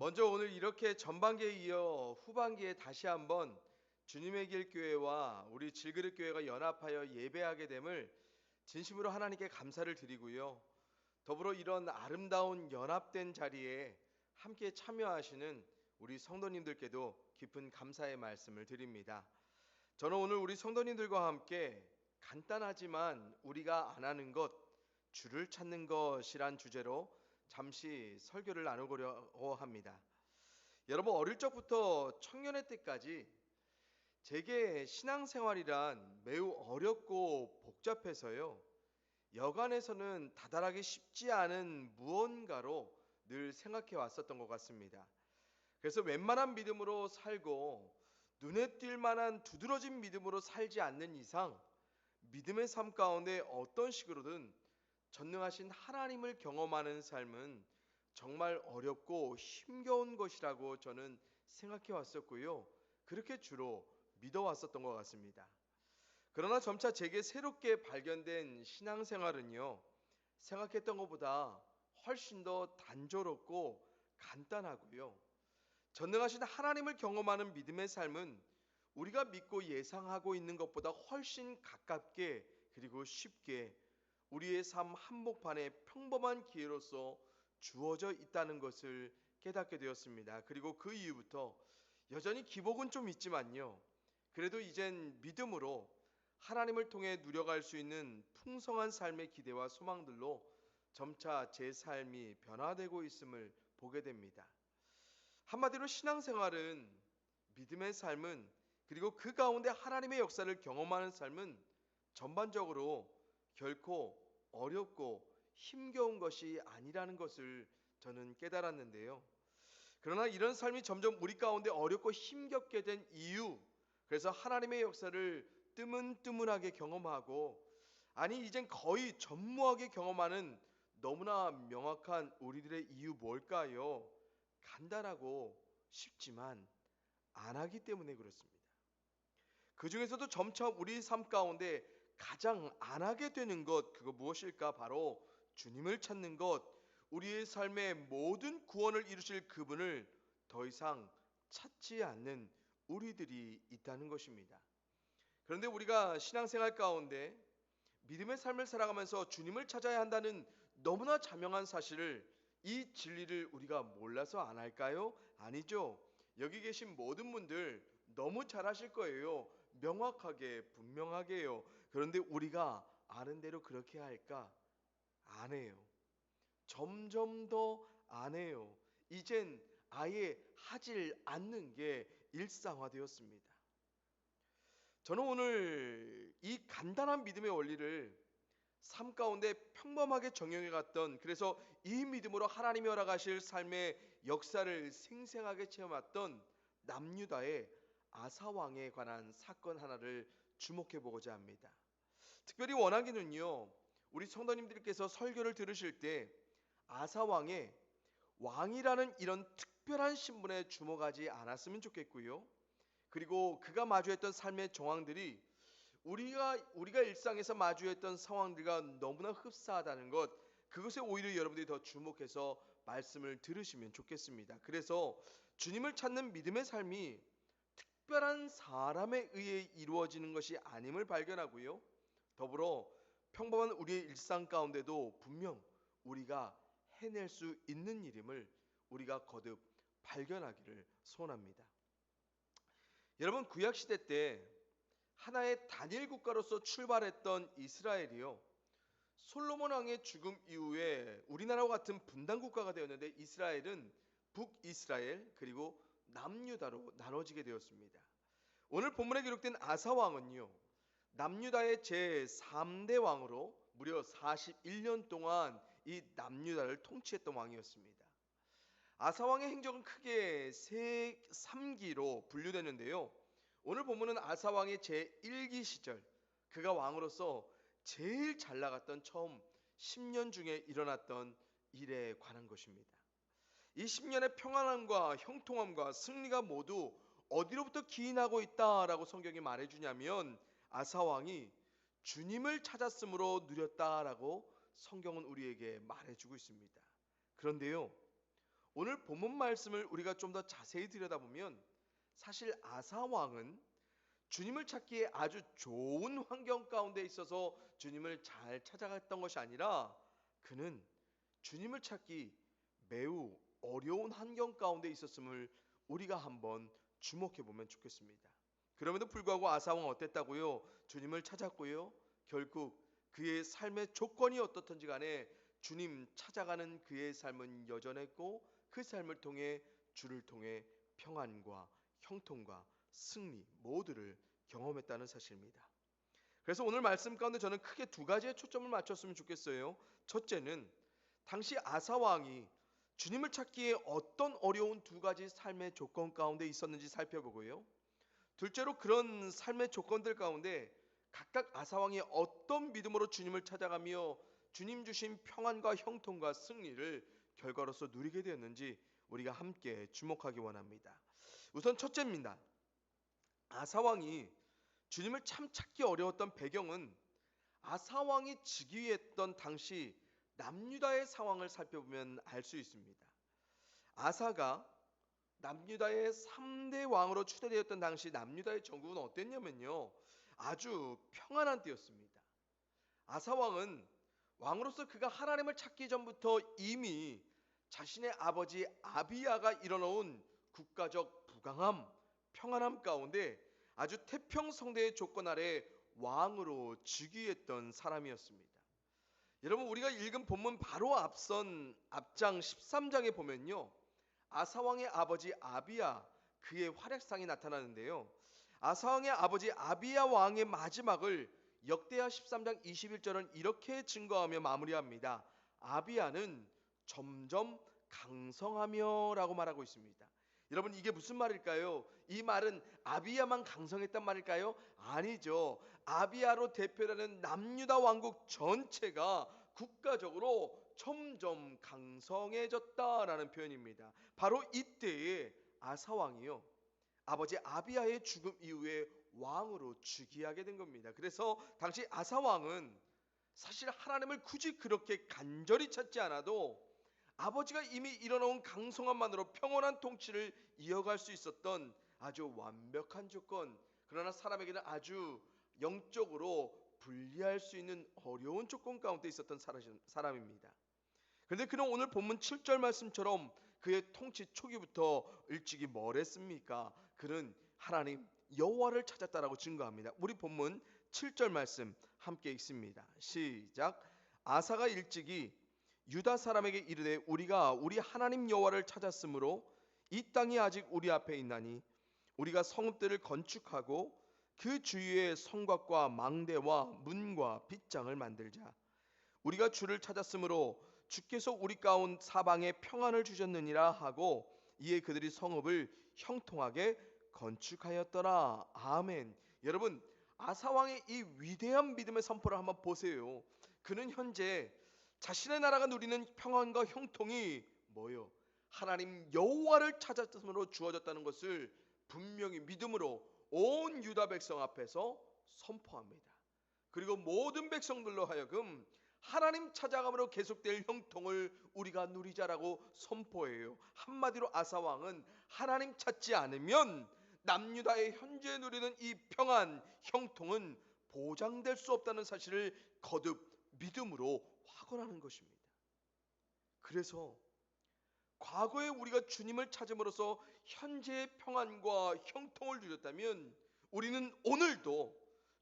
먼저 오늘 이렇게 전반기에 이어 후반기에 다시 한번 주님의 길 교회와 우리 질그릇 교회가 연합하여 예배하게 됨을 진심으로 하나님께 감사를 드리고요. 더불어 이런 아름다운 연합된 자리에 함께 참여하시는 우리 성도님들께도 깊은 감사의 말씀을 드립니다. 저는 오늘 우리 성도님들과 함께 간단하지만 우리가 안 하는 것, 주를 찾는 것이란 주제로 잠시 설교를 나누고려 합니다. 여러분 어릴 적부터 청년의 때까지 제게 신앙생활이란 매우 어렵고 복잡해서요. 여간에서는 다달하기 쉽지 않은 무언가로 늘 생각해 왔었던 것 같습니다. 그래서 웬만한 믿음으로 살고 눈에 띌 만한 두드러진 믿음으로 살지 않는 이상 믿음의 삶 가운데 어떤 식으로든 전능하신 하나님을 경험하는 삶은 정말 어렵고 힘겨운 것이라고 저는 생각해 왔었고요. 그렇게 주로 믿어왔었던 것 같습니다. 그러나 점차 제게 새롭게 발견된 신앙생활은요, 생각했던 것보다 훨씬 더 단조롭고 간단하고요. 전능하신 하나님을 경험하는 믿음의 삶은 우리가 믿고 예상하고 있는 것보다 훨씬 가깝게 그리고 쉽게 우리의 삶 한복판에 평범한 기회로서 주어져 있다는 것을 깨닫게 되었습니다. 그리고 그 이후부터 여전히 기복은 좀 있지만요. 그래도 이젠 믿음으로 하나님을 통해 누려갈 수 있는 풍성한 삶의 기대와 소망들로 점차 제 삶이 변화되고 있음을 보게 됩니다. 한마디로 신앙생활은 믿음의 삶은 그리고 그 가운데 하나님의 역사를 경험하는 삶은 전반적으로 결코 어렵고 힘겨운 것이 아니라는 것을 저는 깨달았는데요. 그러나 이런 삶이 점점 우리 가운데 어렵고 힘겹게 된 이유, 그래서 하나님의 역사를 뜨문뜨문하게 경험하고 아니 이젠 거의 전무하게 경험하는 너무나 명확한 우리들의 이유 뭘까요? 간단하고 쉽지만 안 하기 때문에 그렇습니다. 그 중에서도 점차 우리 삶 가운데 가장 안 하게 되는 것, 그거 무엇일까? 바로 주님을 찾는 것, 우리의 삶의 모든 구원을 이루실 그분을 더 이상 찾지 않는 우리들이 있다는 것입니다. 그런데 우리가 신앙생활 가운데 믿음의 삶을 살아가면서 주님을 찾아야 한다는 너무나 자명한 사실을, 이 진리를 우리가 몰라서 안 할까요? 아니죠. 여기 계신 모든 분들 너무 잘 아실 거예요. 명확하게 분명하게요. 그런데 우리가 아는 대로 그렇게 할까? 안 해요. 점점 더 안 해요. 이젠 아예 하질 않는 게 일상화되었습니다. 저는 오늘 이 간단한 믿음의 원리를 삶 가운데 평범하게 적용해 갔던, 그래서 이 믿음으로 하나님이 허락하실 삶의 역사를 생생하게 체험했던 남유다의 아사왕에 관한 사건 하나를 주목해 보고자 합니다. 특별히 원하기는요, 우리 성도님들께서 설교를 들으실 때 아사왕의 왕이라는 이런 특별한 신분에 주목하지 않았으면 좋겠고요. 그리고 그가 마주했던 삶의 정황들이 우리가 일상에서 마주했던 상황들과 너무나 흡사하다는 것, 그것에 오히려 여러분들이 더 주목해서 말씀을 들으시면 좋겠습니다. 그래서 주님을 찾는 믿음의 삶이 특별한 사람에 의해 이루어지는 것이 아님을 발견하고요. 더불어 평범한 우리의 일상 가운데도 분명 우리가 해낼 수 있는 일임을 우리가 거듭 발견하기를 소원합니다. 여러분, 구약 시대 때 하나의 단일 국가로서 출발했던 이스라엘이요, 솔로몬 왕의 죽음 이후에 우리나라와 같은 분단 국가가 되었는데 이스라엘은 북이스라엘 그리고 남유다로 나눠지게 되었습니다. 오늘 본문에 기록된 아사 왕은요, 남유다의 제3대 왕으로 무려 41년 동안 이 남유다를 통치했던 왕이었습니다. 아사왕의 행적은 크게 3기로 분류되는데요. 오늘 본문은 아사왕의 제1기 시절, 그가 왕으로서 제일 잘 나갔던 처음 10년 중에 일어났던 일에 관한 것입니다. 이 10년의 평안함과 형통함과 승리가 모두 어디로부터 기인하고 있다라고 성경이 말해주냐면 아사왕이 주님을 찾았으므로 누렸다라고 성경은 우리에게 말해주고 있습니다. 그런데요, 오늘 본문 말씀을 우리가 좀 더 자세히 들여다보면 사실 아사 왕은 주님을 찾기에 아주 좋은 환경 가운데 있어서 주님을 잘 찾아갔던 것이 아니라 그는 주님을 찾기 매우 어려운 환경 가운데 있었음을 우리가 한번 주목해 보면 좋겠습니다. 그럼에도 불구하고 아사 왕은 어땠다고요? 주님을 찾았고요. 결국 그의 삶의 조건이 어떻든지 간에 주님 찾아가는 그의 삶은 여전했고 그 삶을 통해 주를 통해 평안과 형통과 승리 모두를 경험했다는 사실입니다. 그래서 오늘 말씀 가운데 저는 크게 두 가지에 초점을 맞췄으면 좋겠어요. 첫째는 당시 아사 왕이 주님을 찾기에 어떤 어려운 두 가지 삶의 조건 가운데 있었는지 살펴보고요. 둘째로 그런 삶의 조건들 가운데 각각 아사 왕이 어떤 믿음으로 주님을 찾아가며 주님 주신 평안과 형통과 승리를 결과로서 누리게 되었는지 우리가 함께 주목하기 원합니다. 우선 첫째입니다. 아사 왕이 주님을 참 찾기 어려웠던 배경은 아사 왕이 즉위했던 당시 남유다의 상황을 살펴보면 알 수 있습니다. 아사가 남유다의 3대 왕으로 추대되었던 당시 남유다의 정국은 어땠냐면요. 아주 평안한 때였습니다. 아사 왕은 왕으로서 그가 하나님을 찾기 전부터 이미 자신의 아버지 아비야가 일어놓은 국가적 부강함, 평안함 가운데 아주 태평성대의 조건 아래 왕으로 즉위했던 사람이었습니다. 여러분 우리가 읽은 본문 바로 앞선 앞장 13장에 보면요. 아사 왕의 아버지 아비야 그의 활약상이 나타나는데요. 아사 왕의 아버지 아비야 왕의 마지막을 역대하 13장 21절은 이렇게 증거하며 마무리합니다. 아비야는 점점 강성하며 라고 말하고 있습니다. 여러분 이게 무슨 말일까요? 이 말은 아비야만 강성했단 말일까요? 아니죠. 아비야로 대표되는 남유다 왕국 전체가 국가적으로 점점 강성해졌다라는 표현입니다. 바로 이때에 아사 왕이요. 아버지 아비야의 죽음 이후에 왕으로 즉위하게 된 겁니다. 그래서 당시 아사 왕은 사실 하나님을 굳이 그렇게 간절히 찾지 않아도 아버지가 이미 일어놓은 강성함만으로 평온한 통치를 이어갈 수 있었던 아주 완벽한 조건, 그러나 사람에게는 아주 영적으로 분리할 수 있는 어려운 조건 가운데 있었던 사람입니다. 그런데 그는 오늘 본문 7절 말씀처럼 그의 통치 초기부터 일찍이 뭘 했습니까? 그는 하나님 여호와를 찾았다라고 증거합니다. 우리 본문 7절 말씀 함께 읽습니다. 시작. 아사가 일찍이 유다 사람에게 이르되 우리가 우리 하나님 여호와를 찾았으므로 이 땅이 아직 우리 앞에 있나니 우리가 성읍들을 건축하고 그 주위에 성곽과 망대와 문과 빗장을 만들자. 우리가 주를 찾았으므로 주께서 우리 가운 사방에 평안을 주셨느니라 하고 이에 그들이 성읍을 형통하게 건축하였더라. 아멘. 여러분 아사 왕의 이 위대한 믿음의 선포를 한번 보세요. 그는 현재 자신의 나라가 누리는 평안과 형통이 뭐요? 하나님 여호와를 찾았음으로 주어졌다는 것을 분명히 믿음으로 온 유다 백성 앞에서 선포합니다. 그리고 모든 백성들로 하여금 하나님 찾아감으로 계속될 형통을 우리가 누리자라고 선포해요. 한마디로 아사 왕은 하나님 찾지 않으면 남유다의 현재 누리는 이 평안, 형통은 보장될 수 없다는 사실을 거듭 믿음으로 확언하는 것입니다. 그래서 과거에 우리가 주님을 찾음으로써 현재의 평안과 형통을 누렸다면 우리는 오늘도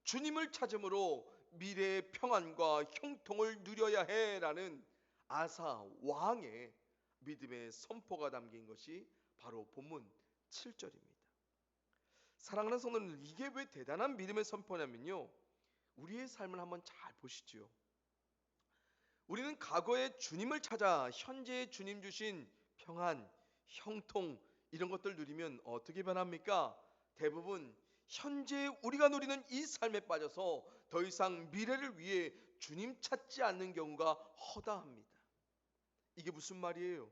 주님을 찾음으로 미래의 평안과 형통을 누려야 해라는 아사 왕의 믿음의 선포가 담긴 것이 바로 본문 7절입니다. 사랑하는 성도들, 이게 왜 대단한 믿음의 선포냐면요, 우리의 삶을 한번 잘 보시죠. 우리는 과거에 주님을 찾아 현재의 주님 주신 평안, 형통 이런 것들 누리면 어떻게 변합니까? 대부분 현재 우리가 누리는 이 삶에 빠져서 더 이상 미래를 위해 주님 찾지 않는 경우가 허다합니다. 이게 무슨 말이에요?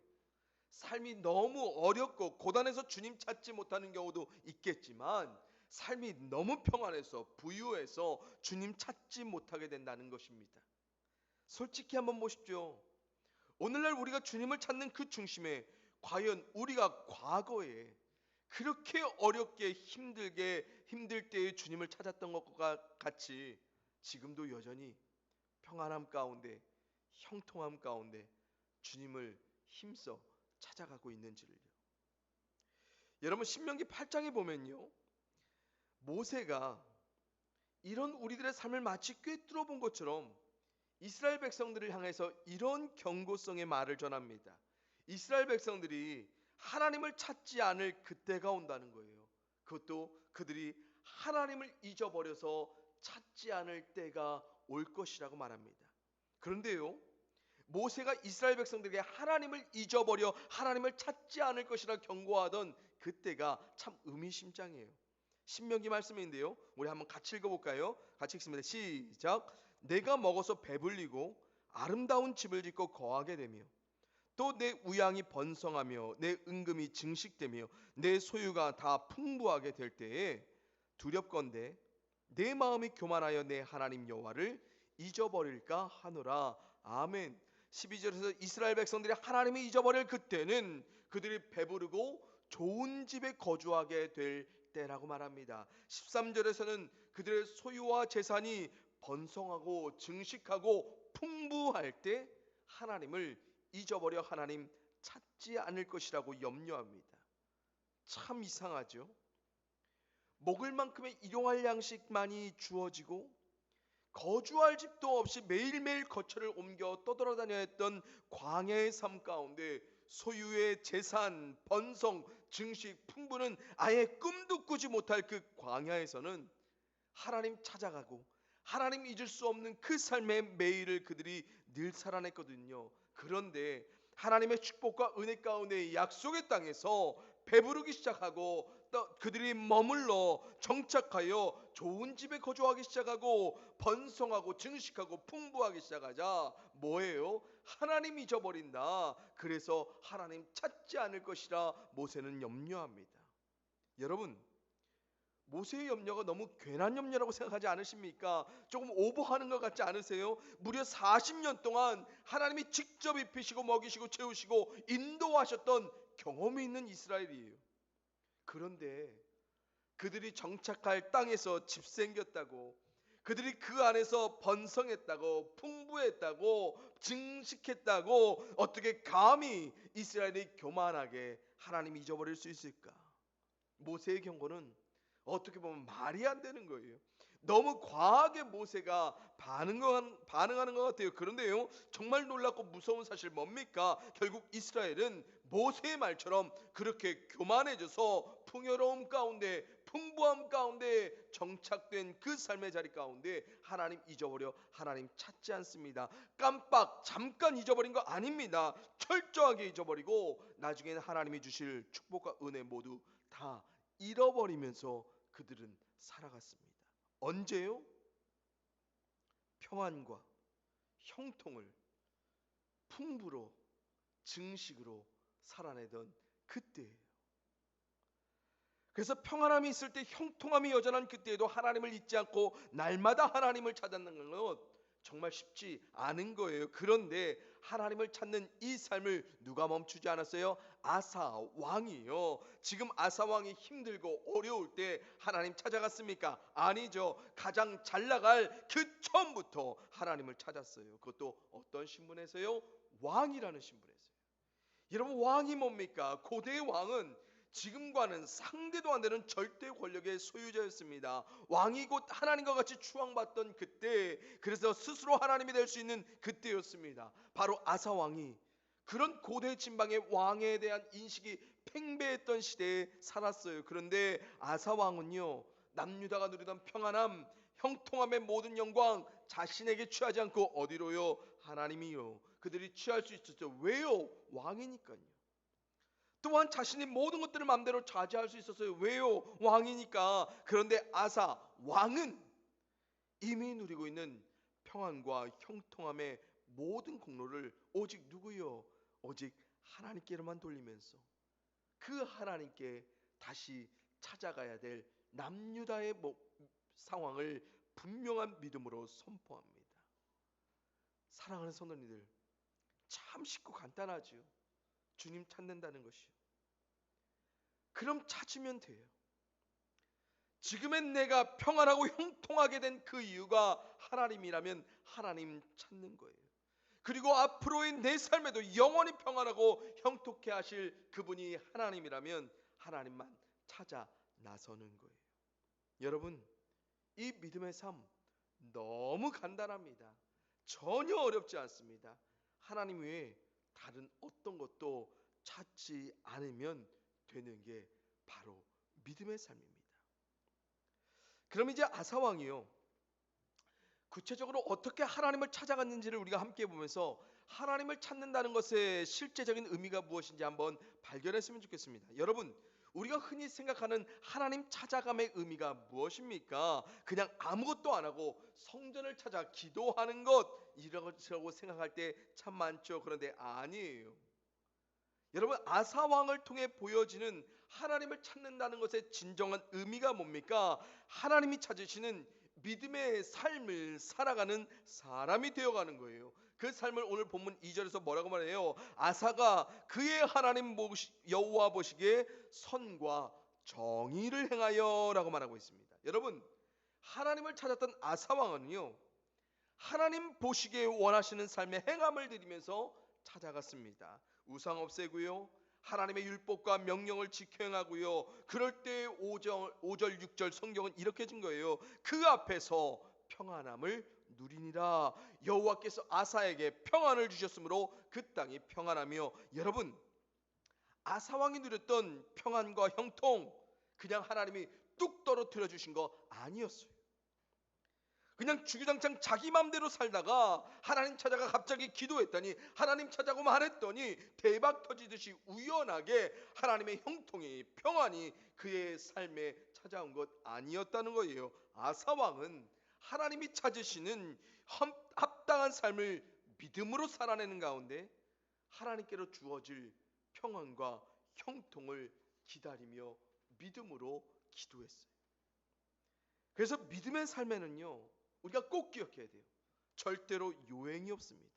삶이 너무 어렵고 고단해서 주님 찾지 못하는 경우도 있겠지만 삶이 너무 평안해서 부유해서 주님 찾지 못하게 된다는 것입니다. 솔직히 한번 보십시오. 오늘날 우리가 주님을 찾는 그 중심에 과연 우리가 과거에 그렇게 어렵게 힘들 때에 주님을 찾았던 것과 같이 지금도 여전히 평안함 가운데, 형통함 가운데 주님을 힘써 찾아가고 있는지를요. 여러분, 신명기 8장에 보면요, 모세가 이런 우리들의 삶을 마치 꿰뚫어 본 것처럼 이스라엘 백성들을 향해서 이런 경고성의 말을 전합니다. 이스라엘 백성들이 하나님을 찾지 않을 그때가 온다는 거예요. 그것도 그들이 하나님을 잊어버려서 찾지 않을 때가 올 것이라고 말합니다. 그런데요, 모세가 이스라엘 백성들에게 하나님을 잊어버려 하나님을 찾지 않을 것이라 경고하던 그때가 참 의미심장해요. 신명기 말씀인데요, 우리 한번 같이 읽어볼까요? 같이 읽습니다. 시작. 내가 먹어서 배불리고 아름다운 집을 짓고 거하게 되며 또 내 우양이 번성하며 내 은금이 증식되며 내 소유가 다 풍부하게 될 때에 두렵건대 내 마음이 교만하여 내 하나님 여호와를 잊어버릴까 하노라. 아멘. 12절에서 이스라엘 백성들이 하나님을 잊어버릴 그때는 그들이 배부르고 좋은 집에 거주하게 될 때라고 말합니다. 13절에서는 그들의 소유와 재산이 번성하고 증식하고 풍부할 때 하나님을 잊어버려 하나님 찾지 않을 것이라고 염려합니다. 참 이상하죠. 먹을 만큼의 일용할 양식만이 주어지고 거주할 집도 없이 매일매일 거처를 옮겨 떠돌아다녀야 했던 광야의 삶 가운데 소유의 재산, 번성, 증식, 풍부는 아예 꿈도 꾸지 못할 그 광야에서는 하나님 찾아가고 하나님 잊을 수 없는 그 삶의 매일을 그들이 늘 살아냈거든요. 그런데 하나님의 축복과 은혜 가운데 약속의 땅에서 배부르기 시작하고 또 그들이 머물러 정착하여 좋은 집에 거주하기 시작하고 번성하고 증식하고 풍부하기 시작하자 뭐예요? 하나님 잊어버린다. 그래서 하나님 찾지 않을 것이라 모세는 염려합니다. 여러분, 모세의 염려가 너무 괜한 염려라고 생각하지 않으십니까? 조금 오버하는 것 같지 않으세요? 무려 40년 동안 하나님이 직접 입히시고 먹이시고 채우시고 인도하셨던 경험이 있는 이스라엘이에요. 그런데 그들이 정착할 땅에서 집 생겼다고, 그들이 그 안에서 번성했다고, 풍부했다고, 증식했다고 어떻게 감히 이스라엘이 교만하게 하나님 잊어버릴 수 있을까? 모세의 경고는 어떻게 보면 말이 안 되는 거예요. 너무 과하게 모세가 반응하는 것 같아요. 그런데요, 정말 놀랍고 무서운 사실 뭡니까? 결국 이스라엘은 모세의 말처럼 그렇게 교만해져서 풍요로움 가운데, 풍부함 가운데 정착된 그 삶의 자리 가운데 하나님 잊어버려 하나님 찾지 않습니다. 잠깐 잊어버린 거 아닙니다. 철저하게 잊어버리고 나중에는 하나님이 주실 축복과 은혜 모두 다 잃어버리면서 그들은 살아갔습니다. 언제요? 평안과 형통을 풍부로 증식으로 살아내던 그때예요. 그래서 평안함이 있을 때 형통함이 여전한 그때에도 하나님을 잊지 않고 날마다 하나님을 찾는 것 정말 쉽지 않은 거예요. 그런데 하나님을 찾는 이 삶을 누가 멈추지 않았어요? 아사 왕이요. 지금 아사 왕이 힘들고 어려울 때 하나님 찾아갔습니까? 아니죠. 가장 잘 나갈 그 처음부터 하나님을 찾았어요. 그것도 어떤 신분에서요? 왕이라는 신분에서요. 여러분, 왕이 뭡니까? 고대의 왕은 지금과는 상대도 안 되는 절대 권력의 소유자였습니다. 왕이 곧 하나님과 같이 추앙받던 그때, 그래서 스스로 하나님이 될 수 있는 그때였습니다. 바로 아사 왕이 그런 고대 진방의 왕에 대한 인식이 팽배했던 시대에 살았어요. 그런데 아사 왕은요, 남유다가 누리던 평안함, 형통함의 모든 영광 자신에게 취하지 않고 어디로요? 하나님이요. 그들이 취할 수 있었죠. 왜요? 왕이니까요. 또한 자신이 모든 것들을 마음대로 자제할 수 있었어요. 왜요? 왕이니까. 그런데 아사 왕은 이미 누리고 있는 평안과 형통함의 모든 공로를 오직 누구요? 오직 하나님께로만 돌리면서 그 하나님께 다시 찾아가야 될 남유다의 상황을 분명한 믿음으로 선포합니다. 사랑하는 성도님들, 참 쉽고 간단하죠. 주님 찾는다는 것이요. 그럼 찾으면 돼요. 지금의 내가 평안하고 형통하게 된 그 이유가 하나님이라면 하나님 찾는 거예요. 그리고 앞으로의 내 삶에도 영원히 평안하고 형통케 하실 그분이 하나님이라면 하나님만 찾아 나서는 거예요. 여러분, 이 믿음의 삶 너무 간단합니다. 전혀 어렵지 않습니다. 하나님 외에 다른 어떤 것도 찾지 않으면 되는 게 바로 믿음의 삶입니다. 그럼 이제 아사왕이요, 구체적으로 어떻게 하나님을 찾아갔는지를 우리가 함께 보면서 하나님을 찾는다는 것의 실제적인 의미가 무엇인지 한번 발견했으면 좋겠습니다. 여러분, 우리가 흔히 생각하는 하나님 찾아감의 의미가 무엇입니까? 그냥 아무것도 안 하고 성전을 찾아 기도하는 것, 이라고 생각할 때 참 많죠. 그런데 아니에요. 여러분, 아사 왕을 통해 보여지는 하나님을 찾는다는 것의 진정한 의미가 뭡니까? 하나님이 찾으시는 믿음의 삶을 살아가는 사람이 되어가는 거예요. 그 삶을 오늘 본문 2절에서 뭐라고 말해요? 아사가 그의 하나님 여호와 보시기에 선과 정의를 행하여 라고 말하고 있습니다. 여러분, 하나님을 찾았던 아사 왕은요, 하나님 보시기에 원하시는 삶의 행함을 드리면서 찾아갔습니다. 우상 없애고요, 하나님의 율법과 명령을 지켜 행하고요. 그럴 때 5절 6절 성경은 이렇게 준 거예요. 그 앞에서 평안함을 누리니라. 여호와께서 아사에게 평안을 주셨으므로 그 땅이 평안하며. 여러분, 아사 왕이 누렸던 평안과 형통, 그냥 하나님이 뚝 떨어뜨려 주신 거 아니었어요. 그냥 주구장창 자기 맘대로 살다가 하나님 찾아가 갑자기 기도했더니, 하나님 찾아고 말했더니 대박 터지듯이 우연하게 하나님의 형통이, 평안이 그의 삶에 찾아온 것 아니었다는 거예요. 아사 왕은 하나님이 찾으시는 합당한 삶을 믿음으로 살아내는 가운데 하나님께로 주어질 평안과 형통을 기다리며 믿음으로 기도했어요. 그래서 믿음의 삶에는요, 우리가 꼭 기억해야 돼요. 절대로 요행이 없습니다.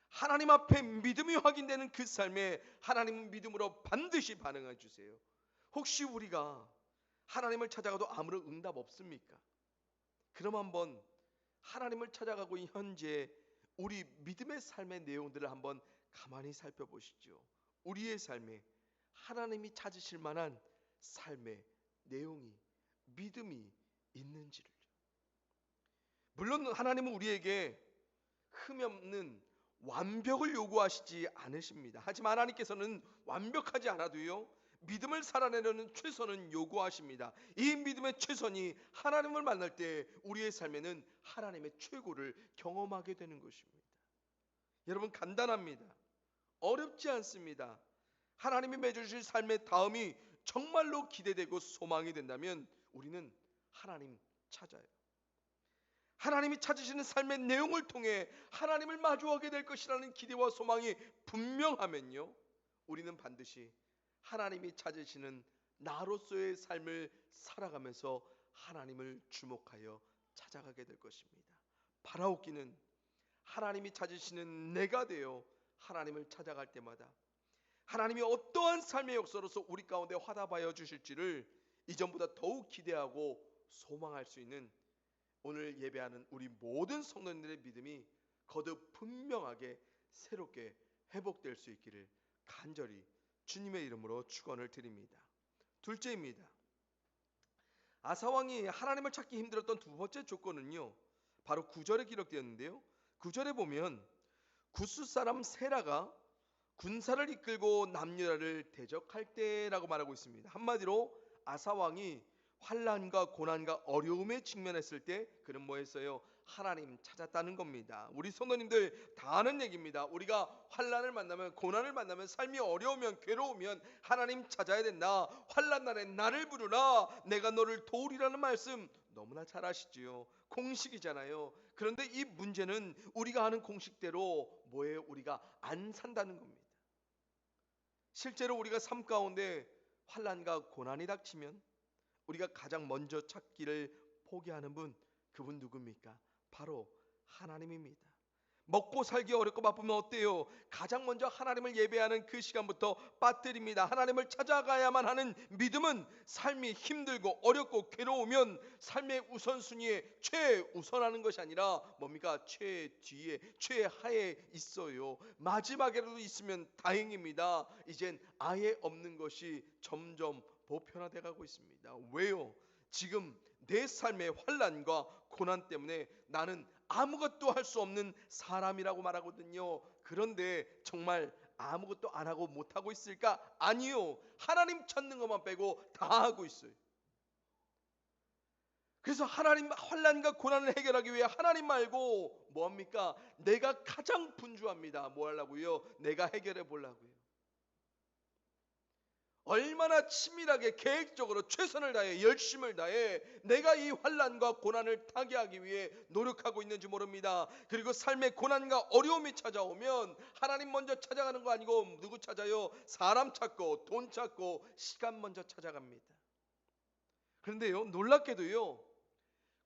하나님 앞에 믿음이 확인되는 그 삶에 하나님은 믿음으로 반드시 반응해 주세요. 혹시 우리가 하나님을 찾아가도 아무런 응답 없습니까? 그럼 한번 하나님을 찾아가고 있는 현재 우리 믿음의 삶의 내용들을 한번 가만히 살펴보시죠. 우리의 삶에 하나님이 찾으실 만한 삶의 내용이, 믿음이 있는지를. 물론 하나님은 우리에게 흠이 없는 완벽을 요구하시지 않으십니다. 하지만 하나님께서는 완벽하지 않아도요, 믿음을 살아내려는 최선은 요구하십니다. 이 믿음의 최선이 하나님을 만날 때 우리의 삶에는 하나님의 최고를 경험하게 되는 것입니다. 여러분, 간단합니다. 어렵지 않습니다. 하나님이 맺어주실 삶의 다음이 정말로 기대되고 소망이 된다면 우리는 하나님 찾아요. 하나님이 찾으시는 삶의 내용을 통해 하나님을 마주하게 될 것이라는 기대와 소망이 분명하면요, 우리는 반드시 하나님이 찾으시는 나로서의 삶을 살아가면서 하나님을 주목하여 찾아가게 될 것입니다. 바라옵기는 하나님이 찾으시는 내가 되어 하나님을 찾아갈 때마다 하나님이 어떠한 삶의 역사로서 우리 가운데 화답하여 주실지를 이전보다 더욱 기대하고 소망할 수 있는 오늘 예배하는 우리 모든 성도님들의 믿음이 거듭 분명하게 새롭게 회복될 수 있기를 간절히 주님의 이름으로 축원을 드립니다. 둘째입니다. 아사왕이 하나님을 찾기 힘들었던 두 번째 조건은요, 바로 9절에 기록되었는데요, 9절에 보면 구스 사람 세라가 군사를 이끌고 남유다를 대적할 때라고 말하고 있습니다. 한마디로 아사왕이 환난과 고난과 어려움에 직면했을 때 그는 뭐 했어요? 하나님 찾았다는 겁니다. 우리 성도님들 다 아는 얘기입니다. 우리가 환난을 만나면, 고난을 만나면, 삶이 어려우면, 괴로우면 하나님 찾아야 된다. 환난 날에 나를 부르라, 내가 너를 도우리라는 말씀 너무나 잘 아시지요. 공식이잖아요. 그런데 이 문제는 우리가 하는 공식대로 뭐예요? 우리가 안 산다는 겁니다. 실제로 우리가 삶 가운데 환난과 고난이 닥치면 우리가 가장 먼저 찾기를 포기하는 분, 그분 누굽니까? 바로 하나님입니다. 먹고 살기 어렵고 바쁘면 어때요? 가장 먼저 하나님을 예배하는 그 시간부터 빠뜨립니다. 하나님을 찾아가야만 하는 믿음은 삶이 힘들고 어렵고 괴로우면 삶의 우선순위에 최우선하는 것이 아니라 뭡니까? 최뒤에 최하에 있어요. 마지막에라도 있으면 다행입니다. 이젠 아예 없는 것이 점점 보편화돼 가고 있습니다. 왜요? 지금 내 삶의 환난과 고난 때문에 나는 아무것도 할 수 없는 사람이라고 말하거든요. 그런데 정말 아무것도 안 하고 못 하고 있을까? 아니요. 하나님 찾는 것만 빼고 다 하고 있어요. 그래서 하나님 환난과 고난을 해결하기 위해 하나님 말고 뭡니까? 내가 가장 분주합니다. 뭐 하려고요? 내가 해결해 보려고요. 얼마나 치밀하게 계획적으로 최선을 다해 열심을 다해 내가 이 환난과 고난을 타개하기 위해 노력하고 있는지 모릅니다. 그리고 삶의 고난과 어려움이 찾아오면 하나님 먼저 찾아가는 거 아니고 누구 찾아요? 사람 찾고 돈 찾고 시간 먼저 찾아갑니다. 그런데요, 놀랍게도요,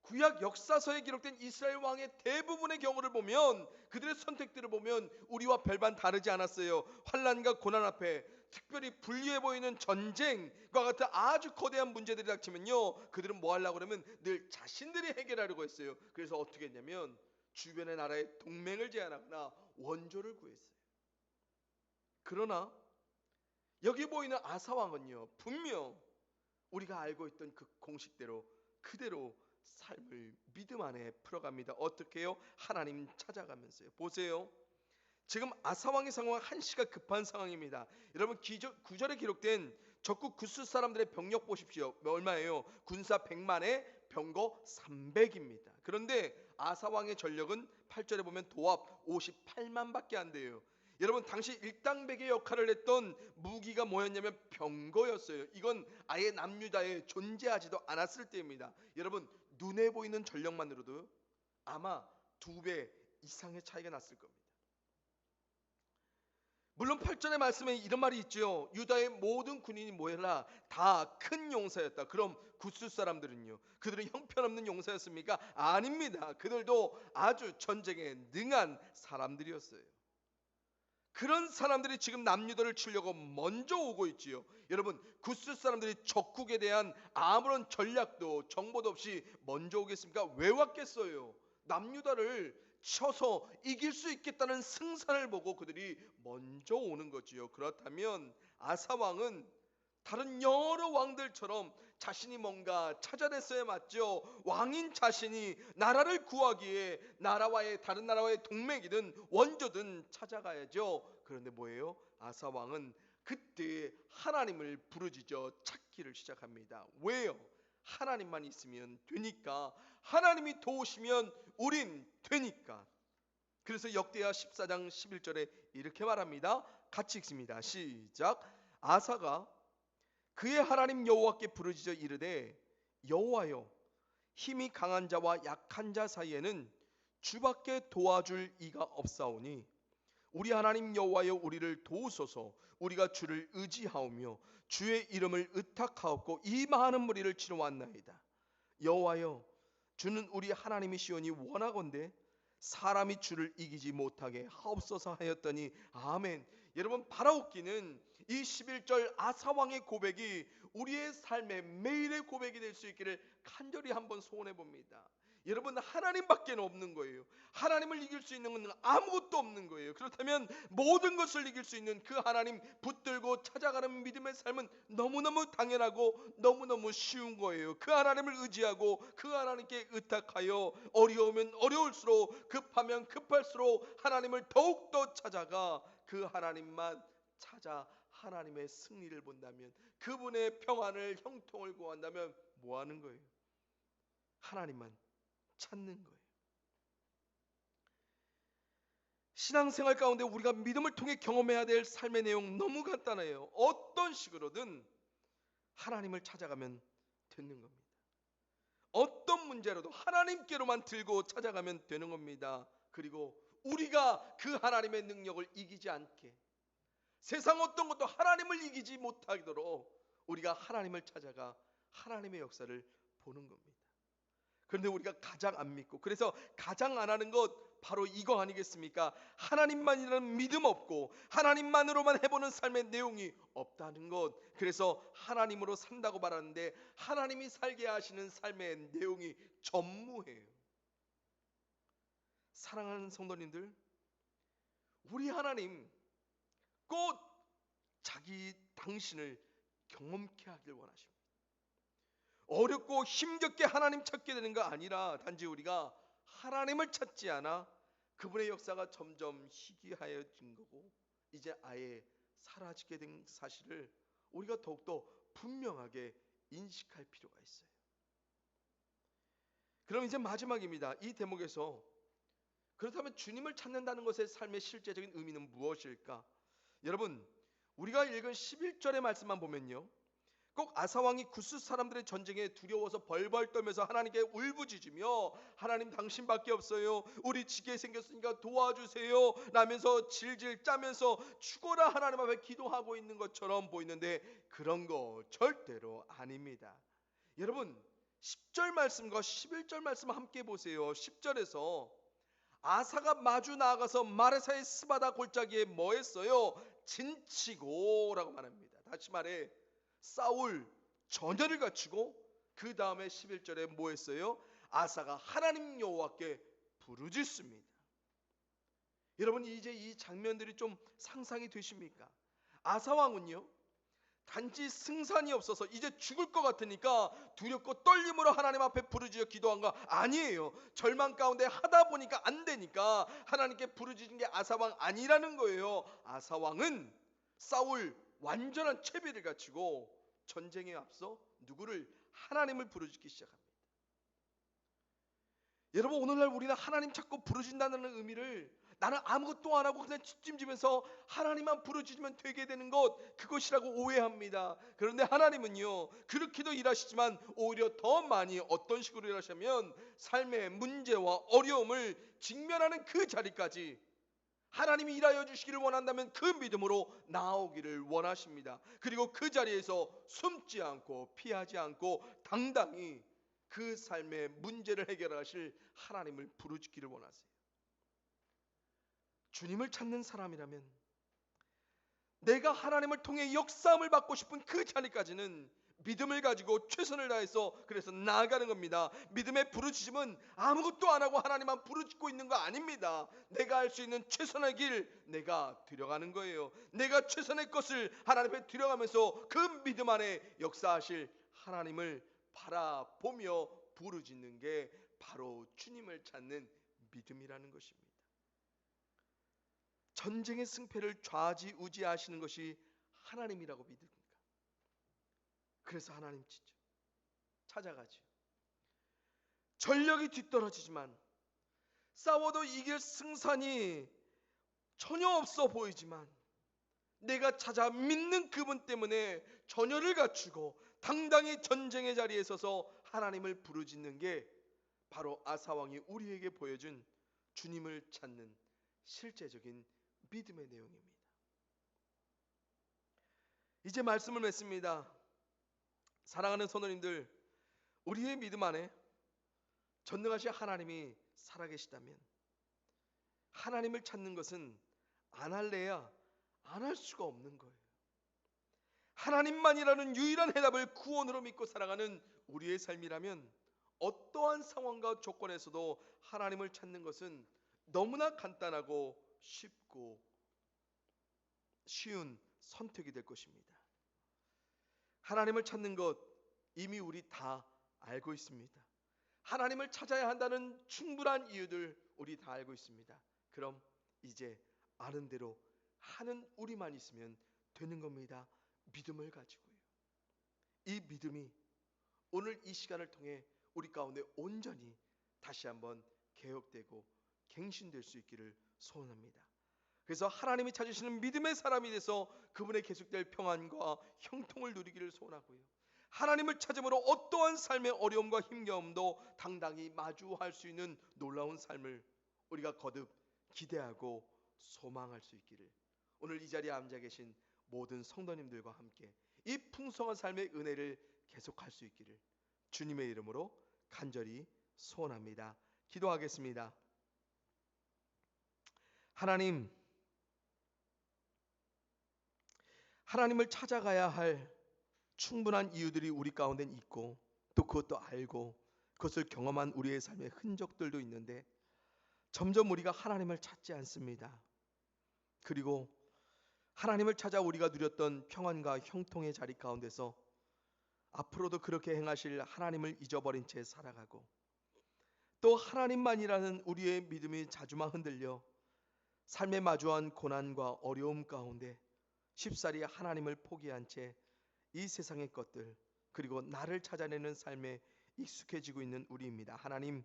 구약 역사서에 기록된 이스라엘 왕의 대부분의 경우를 보면 그들의 선택들을 보면 우리와 별반 다르지 않았어요. 환난과 고난 앞에 특별히 불리해 보이는 전쟁과 같은 아주 거대한 문제들이 닥치면요, 그들은 뭐 하려고 그러면 늘 자신들이 해결하려고 했어요. 그래서 어떻게 했냐면 주변의 나라에 동맹을 제안하거나 원조를 구했어요. 그러나 여기 보이는 아사 왕은요, 분명 우리가 알고 있던 그 공식대로 그대로 삶을 믿음 안에 풀어갑니다. 어떻게 해요? 하나님 찾아가면서요. 보세요. 지금 아사왕의 상황은 한시가 급한 상황입니다. 여러분, 구절에 기록된 적국 구스 사람들의 병력 보십시오. 얼마예요? 군사 100만에 병거 300입니다. 그런데 아사왕의 전력은 8절에 보면 도합 58만밖에 안 돼요. 여러분, 당시 일당백의 역할을 했던 무기가 뭐였냐면 병거였어요. 이건 아예 남유다에 존재하지도 않았을 때입니다. 여러분, 눈에 보이는 전력만으로도 아마 2배 이상의 차이가 났을 겁니다. 물론 8절의 말씀에 이런 말이 있죠. 유다의 모든 군인이 모여라 다 큰 용사였다. 그럼 구스 사람들은요? 그들은 형편없는 용사였습니까? 아닙니다. 그들도 아주 전쟁에 능한 사람들이었어요. 그런 사람들이 지금 남유다를 치려고 먼저 오고 있지요. 여러분, 구스 사람들이 적국에 대한 아무런 전략도 정보도 없이 먼저 오겠습니까? 왜 왔겠어요? 남유다를 쳐서 이길 수 있겠다는 승산을 보고 그들이 먼저 오는 거지요. 그렇다면 아사 왕은 다른 여러 왕들처럼 자신이 뭔가 찾아냈어야 맞죠. 왕인 자신이 나라를 구하기에 나라와의 다른 나라와의 동맹이든 원조든 찾아가야죠. 그런데 뭐예요? 아사 왕은 그때 하나님을 부르짖어 찾기를 시작합니다. 왜요? 하나님만 있으면 되니까. 하나님이 도우시면 우린 되니까. 그래서 역대하 14장 11절에 이렇게 말합니다. 같이 읽습니다. 시작. 아사가 그의 하나님 여호와께 부르짖어 이르되 여호와여, 힘이 강한 자와 약한 자 사이에는 주밖에 도와줄 이가 없사오니 우리 하나님 여호와여, 우리를 도우소서. 우리가 주를 의지하오며 주의 이름을 의탁하옵고 이 많은 무리를 치러 왔나이다. 여호와여, 주는 우리 하나님이시오니 원하건대 사람이 주를 이기지 못하게 하옵소서 하였더니 아멘. 여러분, 바라옵기는 이 11절 아사왕의 고백이 우리의 삶의 매일의 고백이 될 수 있기를 간절히 한번 소원해 봅니다. 여러분, 하나님밖에 없는 거예요. 하나님을 이길 수 있는 건 아무것도 없는 거예요. 그렇다면 모든 것을 이길 수 있는 그 하나님 붙들고 찾아가는 믿음의 삶은 너무너무 당연하고 너무너무 쉬운 거예요. 그 하나님을 의지하고 그 하나님께 의탁하여 어려우면 어려울수록 급하면 급할수록 하나님을 더욱더 찾아가 그 하나님만 찾아 하나님의 승리를 본다면, 그분의 평안을 형통을 구한다면 뭐 하는 거예요? 하나님만 찾는 거예요. 신앙생활 가운데 우리가 믿음을 통해 경험해야 될 삶의 내용 너무 간단해요. 어떤 식으로든 하나님을 찾아가면 되는 겁니다. 어떤 문제라도 하나님께로만 들고 찾아가면 되는 겁니다. 그리고 우리가 그 하나님의 능력을 이기지 않게, 세상 어떤 것도 하나님을 이기지 못하도록 우리가 하나님을 찾아가 하나님의 역사를 보는 겁니다. 그런데 우리가 가장 안 믿고, 그래서 가장 안 하는 것 바로 이거 아니겠습니까? 하나님만이라는 믿음 없고 하나님만으로만 해보는 삶의 내용이 없다는 것. 그래서 하나님으로 산다고 말하는데 하나님이 살게 하시는 삶의 내용이 전무해요. 사랑하는 성도님들, 우리 하나님 꼭 당신을 경험케 하길 원하십니다. 어렵고 힘겹게 하나님 찾게 되는 거 아니라 단지 우리가 하나님을 찾지 않아 그분의 역사가 점점 희귀하여진 거고 이제 아예 사라지게 된 사실을 우리가 더욱더 분명하게 인식할 필요가 있어요. 그럼 이제 마지막입니다. 이 대목에서 그렇다면 주님을 찾는다는 것의 삶의 실제적인 의미는 무엇일까? 여러분, 우리가 읽은 11절의 말씀만 보면요, 꼭 아사왕이 구스 사람들의 전쟁에 두려워서 벌벌 떨면서 하나님께 울부짖으며 하나님 당신밖에 없어요, 우리 지게 생겼으니까 도와주세요 라면서 질질 짜면서 죽어라 하나님 앞에 기도하고 있는 것처럼 보이는데 그런 거 절대로 아닙니다. 여러분, 10절 말씀과 11절 말씀 함께 보세요. 10절에서 아사가 마주 나아가서 마레사의 스바다 골짜기에 뭐 했어요? 진치고 라고 말합니다. 다시 말해 사울 전열을 갖추고 그 다음에 11절에 뭐 했어요? 아사가 하나님 여호와께 부르짖습니다. 여러분, 이제 이 장면들이 좀 상상이 되십니까? 아사 왕은요, 단지 승산이 없어서 이제 죽을 것 같으니까 두렵고 떨림으로 하나님 앞에 부르짖어 기도한 거 아니에요. 절망 가운데 하다 보니까 안 되니까 하나님께 부르짖은 게 아사왕 아니라는 거예요. 아사왕은 사울 완전한 채비를 갖추고 전쟁에 앞서 누구를? 하나님을 부르짖기 시작합니다. 여러분, 오늘날 우리는 하나님 찾고 부르짖는다는 의미를 나는 아무것도 안 하고 그냥 뒷짐지면서 하나님만 부르짖으면 되게 되는 것, 그것이라고 오해합니다. 그런데 하나님은요, 그렇게도 일하시지만 오히려 더 많이 어떤 식으로 일하시냐면 삶의 문제와 어려움을 직면하는 그 자리까지 하나님이 일하여 주시기를 원한다면 그 믿음으로 나아오기를 원하십니다. 그리고 그 자리에서 숨지 않고 피하지 않고 당당히 그 삶의 문제를 해결하실 하나님을 부르짖기를 원하세요. 주님을 찾는 사람이라면 내가 하나님을 통해 역사함을 받고 싶은 그 자리까지는 믿음을 가지고 최선을 다해서 그래서 나아가는 겁니다. 믿음의 부르짖음은 아무것도 안 하고 하나님만 부르짖고 있는 거 아닙니다. 내가 할 수 있는 최선의 길 내가 들여가는 거예요. 내가 최선의 것을 하나님 앞에 들여가면서 그 믿음 안에 역사하실 하나님을 바라보며 부르짖는 게 바로 주님을 찾는 믿음이라는 것입니다. 전쟁의 승패를 좌지우지하시는 것이 하나님이라고 믿습니까? 그래서 하나님 찾아가죠. 전력이 뒤떨어지지만 싸워도 이길 승산이 전혀 없어 보이지만 내가 찾아 믿는 그분 때문에 전열을 갖추고 당당히 전쟁의 자리에 서서 하나님을 부르짖는 게 바로 아사왕이 우리에게 보여준 주님을 찾는 실제적인 믿음의 내용입니다. 이제 말씀을 맺습니다. 사랑하는 성도님들, 우리의 믿음 안에 전능하신 하나님이 살아계시다면 하나님을 찾는 것은 안 할래야 안 할 수가 없는 거예요. 하나님만이라는 유일한 해답을 구원으로 믿고 살아가는 우리의 삶이라면 어떠한 상황과 조건에서도 하나님을 찾는 것은 너무나 간단하고 쉽고 쉬운 선택이 될 것입니다. 하나님을 찾는 것 이미 우리 다 알고 있습니다. 하나님을 찾아야 한다는 충분한 이유들 우리 다 알고 있습니다. 그럼 이제 아는 대로 하는 우리만 있으면 되는 겁니다. 믿음을 가지고요. 이 믿음이 오늘 이 시간을 통해 우리 가운데 온전히 다시 한번 개혁되고 갱신될 수 있기를 소원합니다. 그래서 하나님이 찾으시는 믿음의 사람이 돼서 그분의 계속될 평안과 형통을 누리기를 소원하고요. 하나님을 찾음으로 어떠한 삶의 어려움과 힘겨움도 당당히 마주할 수 있는 놀라운 삶을 우리가 거듭 기대하고 소망할 수 있기를 오늘 이 자리에 앉아 계신 모든 성도님들과 함께 이 풍성한 삶의 은혜를 계속할 수 있기를 주님의 이름으로 간절히 소원합니다. 기도하겠습니다. 하나님을 찾아가야 할 충분한 이유들이 우리 가운데는 있고, 또 그것도 알고 그것을 경험한 우리의 삶의 흔적들도 있는데 점점 우리가 하나님을 찾지 않습니다. 그리고 하나님을 찾아 우리가 누렸던 평안과 형통의 자리 가운데서 앞으로도 그렇게 행하실 하나님을 잊어버린 채 살아가고, 또 하나님만이라는 우리의 믿음이 자주만 흔들려 삶에 마주한 고난과 어려움 가운데 쉽사리 하나님을 포기한 채 이 세상의 것들, 그리고 나를 찾아내는 삶에 익숙해지고 있는 우리입니다. 하나님,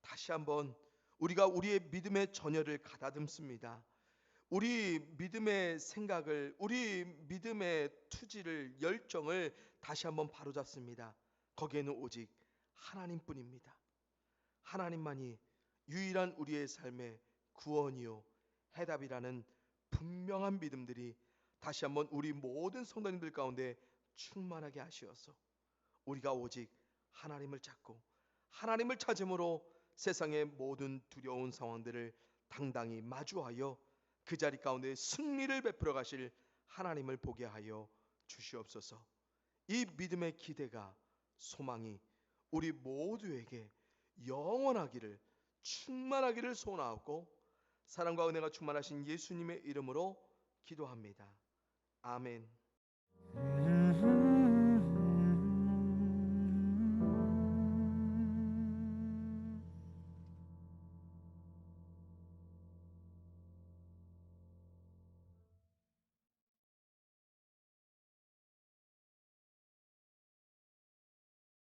다시 한번 우리가 우리의 믿음의 전열을 가다듬습니다. 우리 믿음의 생각을, 우리 믿음의 투지를, 열정을 다시 한번 바로잡습니다. 거기에는 오직 하나님뿐입니다. 하나님만이 유일한 우리의 삶의 구원이요 해답이라는 분명한 믿음들이 다시 한번 우리 모든 성도님들 가운데 충만하게 하시어서 우리가 오직 하나님을 찾고 하나님을 찾음으로 세상의 모든 두려운 상황들을 당당히 마주하여 그 자리 가운데 승리를 베풀어 가실 하나님을 보게 하여 주시옵소서. 이 믿음의 기대가, 소망이 우리 모두에게 영원하기를, 충만하기를 소원하고 사랑과 은혜가 충만하신 예수님의 이름으로 기도합니다. 아멘.